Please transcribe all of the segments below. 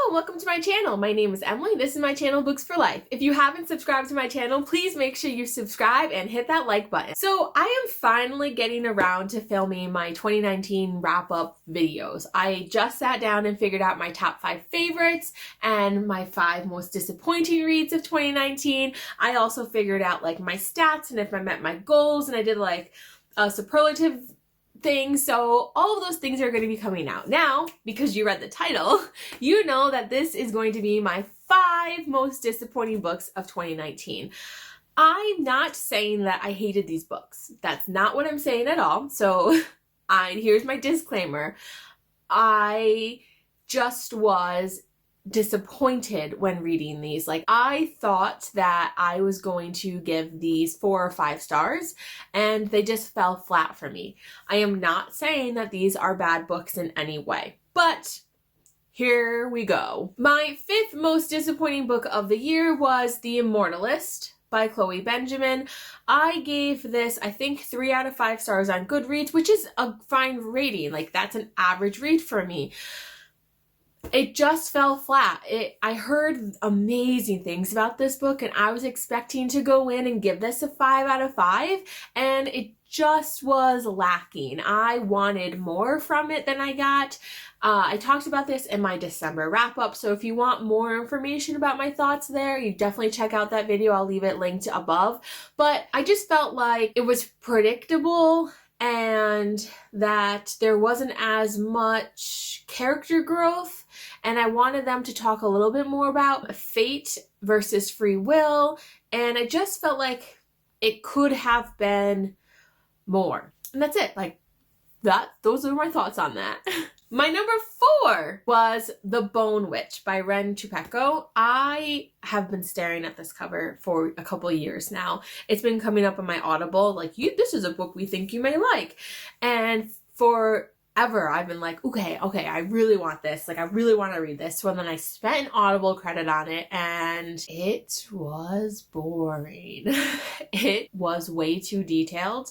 Hello, welcome to my channel. My name is Emily. This is my channel, Books for Life. If you haven't subscribed to my channel, please make sure you subscribe and hit that like button. So I am finally getting around to filming my 2019 wrap-up videos. I just sat down and figured out my top 5 favorites and my 5 most disappointing reads of 2019. I also figured out like my stats and if I met my goals, and I did like a superlative things. So all of those things are going to be coming out now. Because you read the title, you know that this is going to be my 5 most disappointing books of 2019. I'm not saying that I hated these books. That's not what I'm saying at all. So here's my disclaimer. I just was disappointed when reading these. Like, I thought that I was going to give these 4 or 5 stars and they just fell flat for me. I am not saying that these are bad books in any way, but here we go. My 5th most disappointing book of the year was The Immortal List by Chloe Benjamin. I gave this, I think, 3 out of 5 stars on Goodreads, which is a fine rating. Like, that's an average read for me. It just fell flat. I heard amazing things about this book and I was expecting to go in and give this a 5 out of 5 and it just was lacking. I wanted more from it than I got. I talked about this in my December wrap-up, so if you want more information about my thoughts there, you definitely check out that video. I'll leave it linked above. But I just felt like it was predictable and that there wasn't as much character growth, and I wanted them to talk a little bit more about fate versus free will, and I just felt like it could have been more. And that's it. Like, those are my thoughts on that. My number 4 was The Bone Witch by Ren Chupeco. I have been staring at this cover for a couple of years now. It's been coming up on my Audible, like, this is a book we think you may like. And forever I've been like, okay, I really want this. Like, I really want to read this. So then I spent an Audible credit on it and it was boring. It was way too detailed.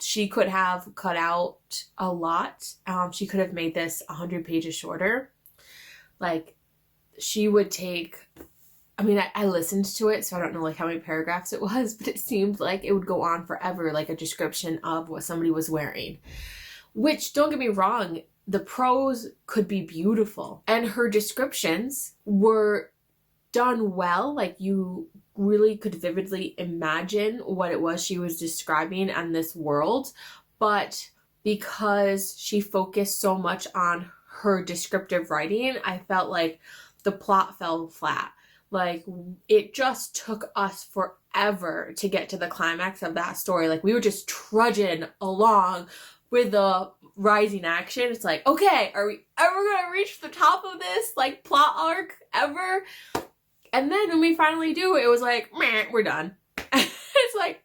She could have cut out a lot. She could have made this 100 pages shorter. Like, she would take, I mean, I listened to it, so I don't know like how many paragraphs it was, but it seemed like it would go on forever, like a description of what somebody was wearing. Which, don't get me wrong, the prose could be beautiful. And her descriptions were done well. Like, you really could vividly imagine what it was she was describing in this world, but because she focused so much on her descriptive writing, I felt like the plot fell flat. Like, it just took us forever to get to the climax of that story. Like, we were just trudging along with the rising action. It's like, okay, are we ever gonna reach the top of this like plot arc ever? And then when we finally do, it was like, meh, we're done. It's like,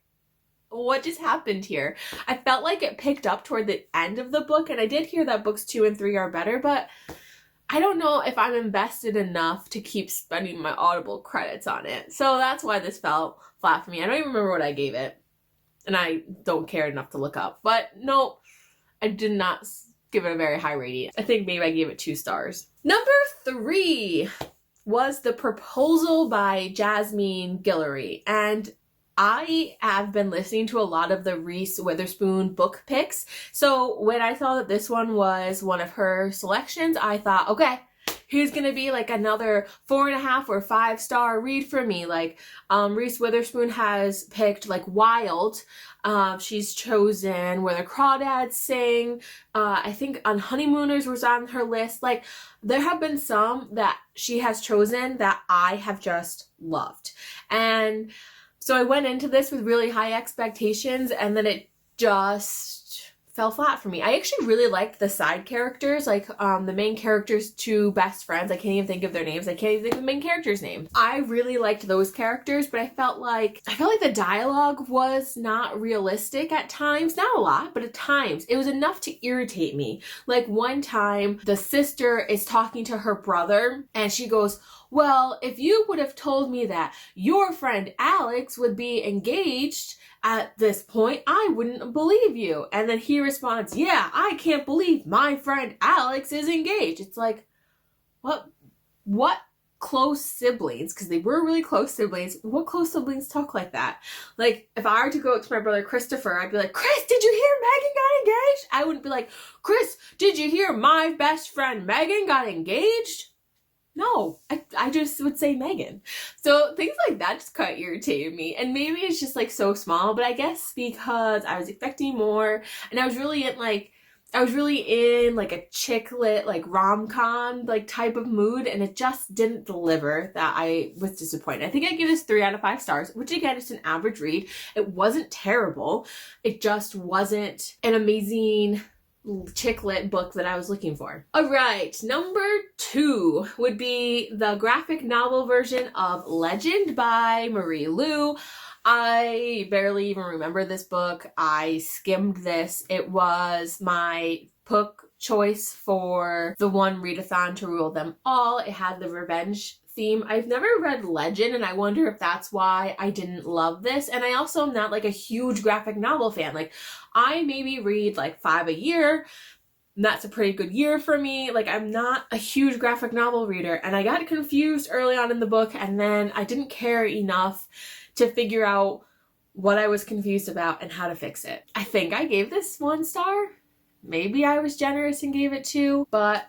what just happened here? I felt like it picked up toward the end of the book, and I did hear that books 2 and 3 are better, but I don't know if I'm invested enough to keep spending my Audible credits on it. So that's why this fell flat for me. I don't even remember what I gave it, and I don't care enough to look up. But no, I did not give it a very high rating. I think maybe I gave it 2 stars. Number 3 was The Proposal by Jasmine Guillory, and I have been listening to a lot of the Reese Witherspoon book picks, so when I saw that this one was one of her selections, I thought, okay, here's gonna be like another 4.5 or 5 star read for me. Like, Reese Witherspoon has picked like Wild. She's chosen Where the Crawdads Sing. I think On Honeymooners was on her list. Like, there have been some that she has chosen that I have just loved. And so I went into this with really high expectations, and then it just fell flat for me. I actually really liked the side characters, like the main character's 2 best friends. I can't even think of their names. I can't even think of the main character's name. I really liked those characters, but I felt like the dialogue was not realistic at times. Not a lot, but at times. It was enough to irritate me. Like, one time, the sister is talking to her brother, and she goes, well, if you would have told me that your friend Alex would be engaged at this point, I wouldn't believe you. And then he responds, yeah, I can't believe my friend Alex is engaged. It's like, what? what close siblings, because they were really close siblings, what close siblings talk like that? Like, if I were to go up to my brother Christopher, I'd be like, Chris, did you hear Megan got engaged? I wouldn't be like, Chris, did you hear my best friend Megan got engaged? No, I just would say Megan. So things like that just kind of irritated me. And maybe it's just like so small, but I guess because I was expecting more, and I was really in like a chick lit, like rom-com like type of mood, and it just didn't deliver. That I was disappointed. I think I give this 3 out of 5 stars, which again is an average read. It wasn't terrible. It just wasn't an amazing chick lit book that I was looking for. All right, number 2 would be the graphic novel version of Legend by Marie Lu. I barely even remember this book. I skimmed this. It was my book choice for the one readathon to rule them all. It had the revenge theme. I've never read Legend, and I wonder if that's why I didn't love this. And I also am not like a huge graphic novel fan. Like, I maybe read like 5 a year. And that's a pretty good year for me. Like, I'm not a huge graphic novel reader, and I got confused early on in the book, and then I didn't care enough to figure out what I was confused about and how to fix it. I think I gave this 1 star. Maybe I was generous and gave it 2, but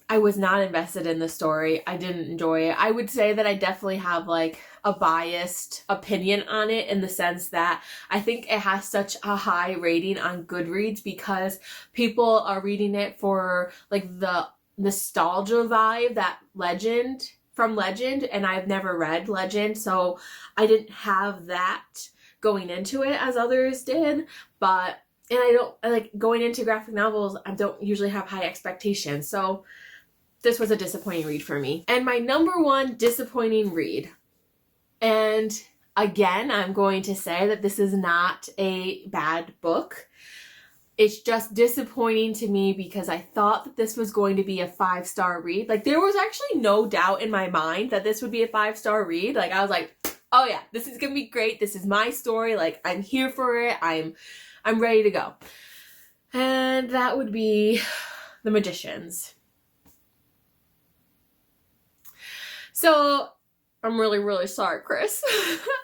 I was not invested in the story. I didn't enjoy it. I would say that I definitely have like a biased opinion on it, in the sense that I think it has such a high rating on Goodreads because people are reading it for like the nostalgia vibe that from Legend, and I've never read Legend, so I didn't have that going into it as others did. And I don't like going into graphic novels. I don't usually have high expectations, so this was a disappointing read for me. And my number 1 disappointing read, and again, I'm going to say that this is not a bad book. It's just disappointing to me because I thought that this was going to be a 5-star read. Like, there was actually no doubt in my mind that this would be a 5-star read. Like, I was like, oh yeah, this is gonna be great. This is my story. Like, I'm here for it. I'm ready to go. And that would be The Magicians. So I'm really, really sorry, Chris.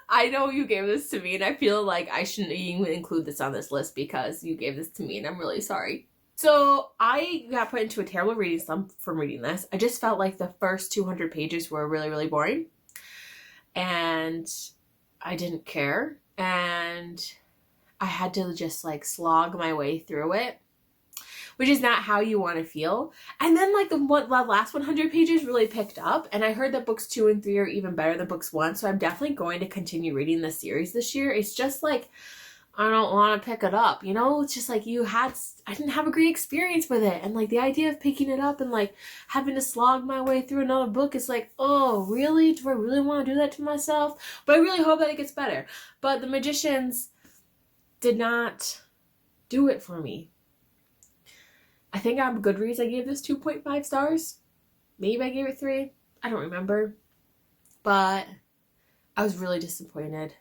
I know you gave this to me, and I feel like I shouldn't even include this on this list because you gave this to me, and I'm really sorry. So I got put into a terrible reading slump from reading this. I just felt like the first 200 pages were really, really boring, and I didn't care, and I had to just like slog my way through it, which is not how you want to feel. And then like the last 100 pages really picked up, and I heard that books 2 and 3 are even better than books 1, so I'm definitely going to continue reading this series this year. It's just like, I don't want to pick it up, you know? It's just like I didn't have a great experience with it, and like the idea of picking it up and like having to slog my way through another book is like, oh, really? Do I really want to do that to myself? But I really hope that it gets better. But The Magicians did not do it for me. I think on Goodreads I gave this 2.5 stars. Maybe I gave it 3. I don't remember. But I was really disappointed.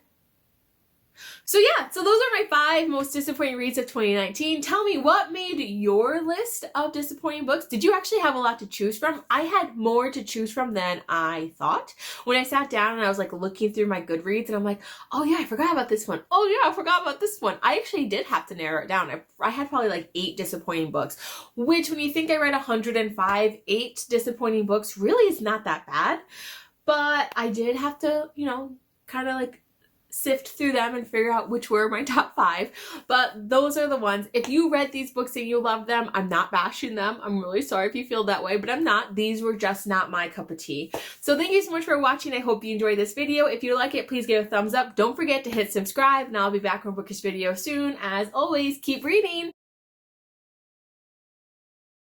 So yeah, so those are my 5 most disappointing reads of 2019. Tell me, what made your list of disappointing books? Did you actually have a lot to choose from? I had more to choose from than I thought. When I sat down and I was like looking through my Goodreads, and I'm like, oh yeah, I forgot about this one. Oh yeah, I forgot about this one. I actually did have to narrow it down. I had probably like 8 disappointing books, which when you think I read 105, 8 disappointing books really is not that bad. But I did have to, kind of like sift through them and figure out which were my top 5. But those are the ones. If you read these books and you love them, I'm not bashing them. I'm really sorry if you feel that way, but I'm not. These were just not my cup of tea. So thank you so much for watching. I hope you enjoyed this video. If you like it, please give it a thumbs up. Don't forget to hit subscribe, and I'll be back with a bookish video soon. As always, keep reading.